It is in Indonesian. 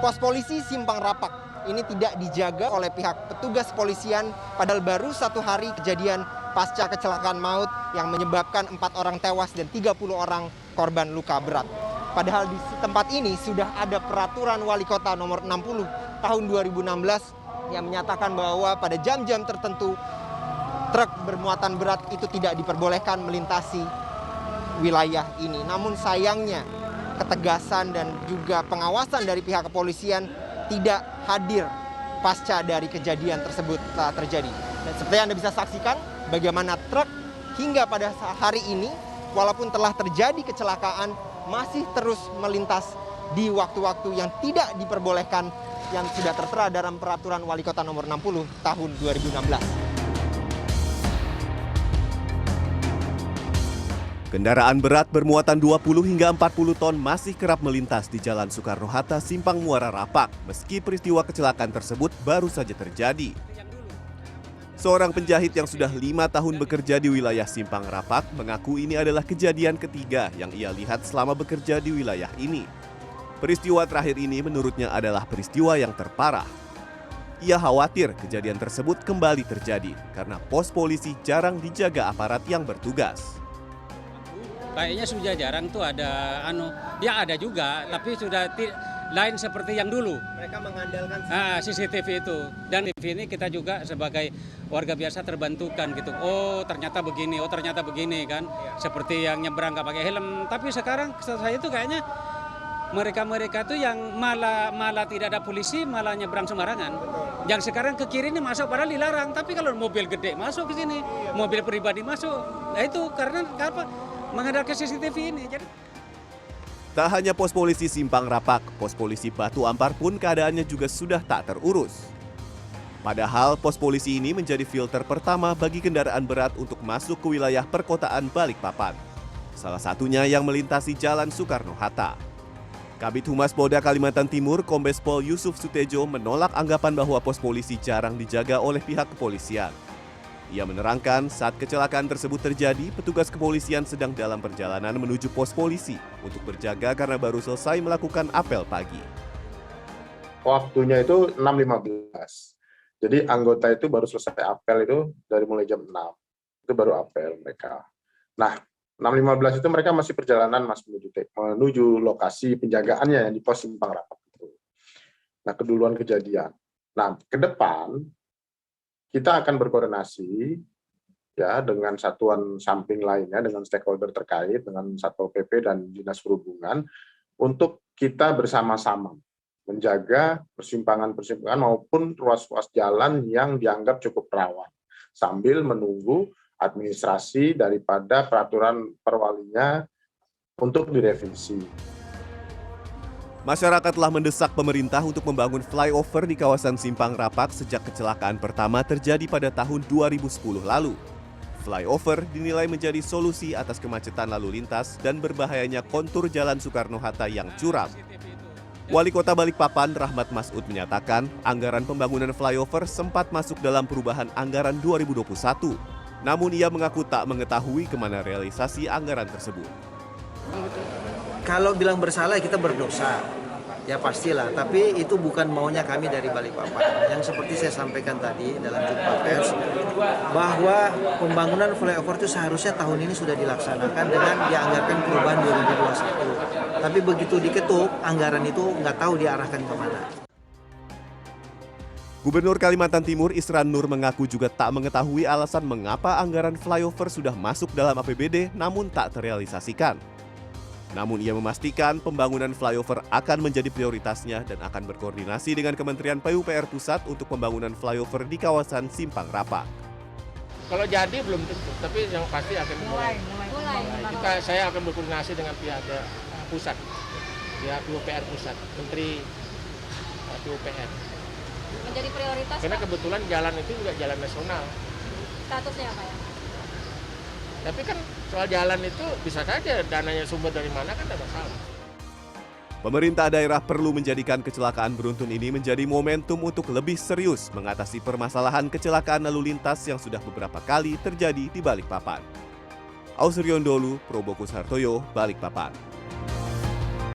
Pos polisi Simpang Rapak ini tidak dijaga oleh pihak petugas kepolisian, padahal baru 1 hari kejadian pasca kecelakaan maut yang menyebabkan 4 orang tewas dan 30 orang korban luka berat. Padahal di tempat ini sudah ada peraturan wali kota nomor 60 tahun 2016 yang menyatakan bahwa pada jam-jam tertentu truk bermuatan berat itu tidak diperbolehkan melintasi wilayah ini. Namun sayangnya ketegasan dan juga pengawasan dari pihak kepolisian tidak hadir pasca dari kejadian tersebut terjadi. Dan seperti Anda bisa saksikan bagaimana truk hingga pada hari ini walaupun telah terjadi kecelakaan masih terus melintas di waktu-waktu yang tidak diperbolehkan yang sudah tertera dalam peraturan wali kota nomor 60 tahun 2016. Kendaraan berat bermuatan 20 hingga 40 ton masih kerap melintas di Jalan Soekarno-Hatta, Simpang Muara Rapak, meski peristiwa kecelakaan tersebut baru saja terjadi. Seorang penjahit yang sudah 5 tahun bekerja di wilayah Simpang Rapak mengaku ini adalah kejadian ketiga yang ia lihat selama bekerja di wilayah ini. Peristiwa terakhir ini menurutnya adalah peristiwa yang terparah. Ia khawatir kejadian tersebut kembali terjadi karena pos polisi jarang dijaga aparat yang bertugas. Kayaknya sudah jarang tuh ada ya ada juga, tapi sudah lain seperti yang dulu. Mereka mengandalkan CCTV itu. Dan TV ini kita juga sebagai warga biasa terbantukan gitu. Oh ternyata begini, oh ternyata begini kan. Seperti yang nyebrang nggak pakai helm. Tapi sekarang saya itu kayaknya mereka tuh yang malah tidak ada polisi, malah nyebrang sembarangan. Betul. Yang sekarang ke kiri ini masuk padahal dilarang. Tapi kalau mobil gede masuk ke sini, mobil pribadi masuk. Nah itu karena apa? Mengandalkan CCTV ini. Tak hanya pos polisi Simpang Rapak, pos polisi Batu Ampar pun keadaannya juga sudah tak terurus. Padahal pos polisi ini menjadi filter pertama bagi kendaraan berat untuk masuk ke wilayah perkotaan Balikpapan. Salah satunya yang melintasi Jalan Soekarno-Hatta. Kabid Humas Polda Kalimantan Timur, Kombes Pol Yusuf Sutejo menolak anggapan bahwa pos polisi jarang dijaga oleh pihak kepolisian. Ia menerangkan saat kecelakaan tersebut terjadi, petugas kepolisian sedang dalam perjalanan menuju pos polisi untuk berjaga karena baru selesai melakukan apel pagi. Waktunya itu 6.15. Jadi anggota itu baru selesai apel itu dari mulai jam 6. Itu baru apel mereka. Nah, 6.15 itu mereka masih perjalanan menuju lokasi penjagaannya yang di pos Simpang Rapak itu. Nah, keduluan kejadian. Nah, ke depan kita akan berkoordinasi ya dengan satuan samping lainnya, dengan stakeholder terkait, dengan Satpol PP dan Dinas Perhubungan untuk kita bersama-sama menjaga persimpangan-persimpangan maupun ruas-ruas jalan yang dianggap cukup rawan sambil menunggu administrasi daripada peraturan perwalinya untuk direvisi. Masyarakat telah mendesak pemerintah untuk membangun flyover di kawasan Simpang Rapak sejak kecelakaan pertama terjadi pada tahun 2010 lalu. Flyover dinilai menjadi solusi atas kemacetan lalu lintas dan berbahayanya kontur Jalan Soekarno-Hatta yang curam. Wali Kota Balikpapan Rahmat Masud menyatakan anggaran pembangunan flyover sempat masuk dalam perubahan anggaran 2021. Namun ia mengaku tak mengetahui kemana realisasi anggaran tersebut. Kalau bilang bersalah kita berdosa, ya pastilah. Tapi itu bukan maunya kami dari Balikpapan. Yang seperti saya sampaikan tadi dalam jumpa pers, bahwa pembangunan flyover itu seharusnya tahun ini sudah dilaksanakan dengan dianggarkan perubahan 2021. Tapi begitu diketuk, anggaran itu nggak tahu diarahkan kemana. Gubernur Kalimantan Timur Isran Nur mengaku juga tak mengetahui alasan mengapa anggaran flyover sudah masuk dalam APBD namun tak terrealisasikan. Namun ia memastikan pembangunan flyover akan menjadi prioritasnya dan akan berkoordinasi dengan Kementerian PUPR Pusat untuk pembangunan flyover di kawasan Simpang Rapak. Kalau jadi belum tentu, tapi yang pasti akan mulai. Saya akan berkoordinasi dengan pihak pusat, pihak PUPR Pusat, Menteri PUPR. Menjadi prioritas. Karena kebetulan jalan itu juga jalan nasional. Statusnya apa ya? Tapi kan soal jalan itu bisa saja dananya sumber dari mana kan tidak masalah. Pemerintah daerah perlu menjadikan kecelakaan beruntun ini menjadi momentum untuk lebih serius mengatasi permasalahan kecelakaan lalu lintas yang sudah beberapa kali terjadi di Balikpapan. Ausrion Dholu, Probokus Hartoyo, Balikpapan.